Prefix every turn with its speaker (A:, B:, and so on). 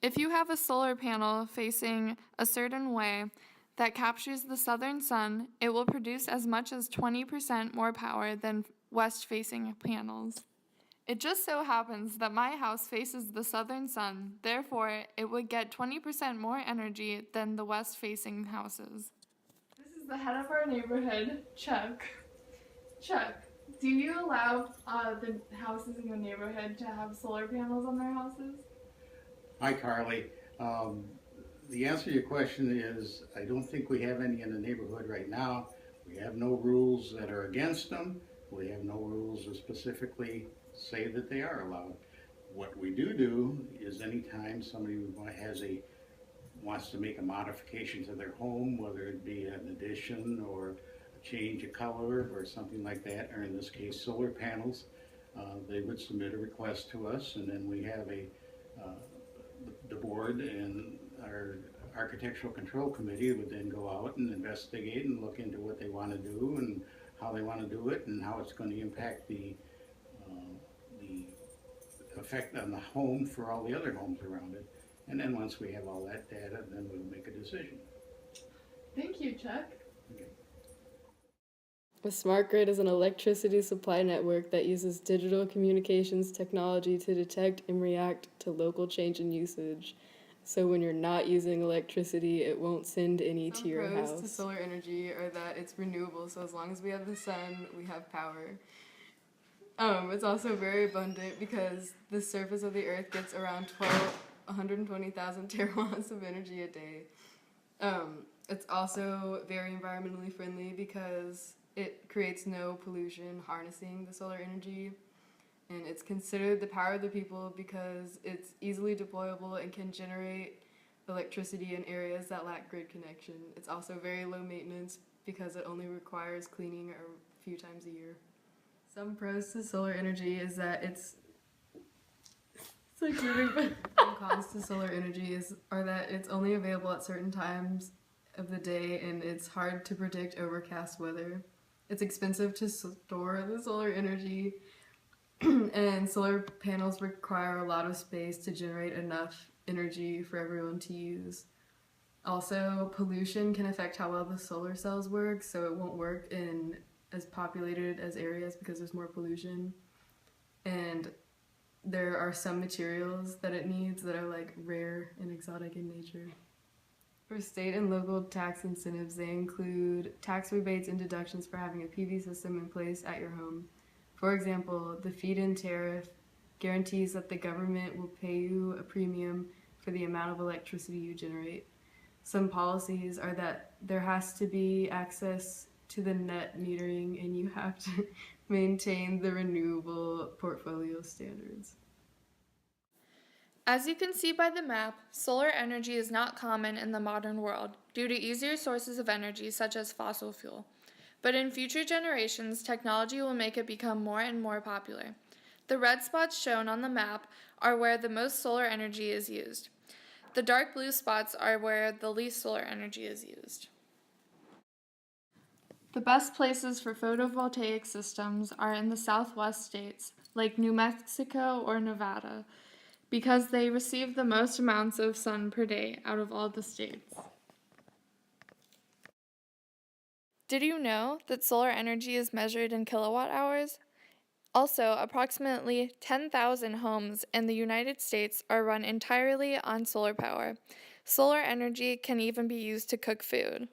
A: If you have a solar panel facing a certain way that captures the southern sun, it will produce as much as 20% more power than west-facing panels. It just so happens that my house faces the southern sun, therefore it would get 20% more energy than the west-facing houses. This is the head of our neighborhood, Chuck. Chuck, do you allow the houses in the neighborhood to have solar panels on their houses?
B: Hi, Carly. The answer to your question is I don't think we have any in the neighborhood right now. We have no rules that are against them. We have no rules that specifically say that they are allowed. What we do is anytime somebody wants to make a modification to their home, whether it be an addition or a change of color or something like that, or in this case solar panels, they would submit a request to us, and then we have the board and our architectural control committee would then go out and investigate and look into what they want to do and how they want to do it and how it's going to impact the effect on the home for all the other homes around it. And then once we have all that data, then we'll make a decision.
A: Thank you, Chuck.
B: Okay.
C: A smart grid is an electricity supply network that uses digital communications technology to detect and react to local change in usage. So when you're not using electricity, it won't send any to your house.
D: Some pros to solar energy are that it's renewable, so as long as we have the sun, we have power. It's also very abundant because the surface of the earth gets around 120,000 terawatts of energy a day. It's also very environmentally friendly because it creates no pollution harnessing the solar energy. And it's considered the power of the people because it's easily deployable and can generate electricity in areas that lack grid connection. It's also very low maintenance because it only requires cleaning a few times a year. Some pros to solar energy is that some cons to solar energy are that it's only available at certain times of the day and it's hard to predict overcast weather. It's expensive to store the solar energy, and solar panels require a lot of space to generate enough energy for everyone to use. Also, pollution can affect how well the solar cells work, so it won't work in as populated as areas because there's more pollution. And there are some materials that it needs that are like rare and exotic in nature. For state and local tax incentives, they include tax rebates and deductions for having a PV system in place at your home. For example, the feed-in tariff guarantees that the government will pay you a premium for the amount of electricity you generate. Some policies are that there has to be access to the net metering and you have to maintain the renewable portfolio standards.
A: As you can see by the map, solar energy is not common in the modern world due to easier sources of energy such as fossil fuel. But in future generations, technology will make it become more and more popular. The red spots shown on the map are where the most solar energy is used. The dark blue spots are where the least solar energy is used. The best places for photovoltaic systems are in the southwest states, like New Mexico or Nevada, because they receive the most amounts of sun per day out of all the states. Did you know that solar energy is measured in kilowatt hours? Also, approximately 10,000 homes in the United States are run entirely on solar power. Solar energy can even be used to cook food.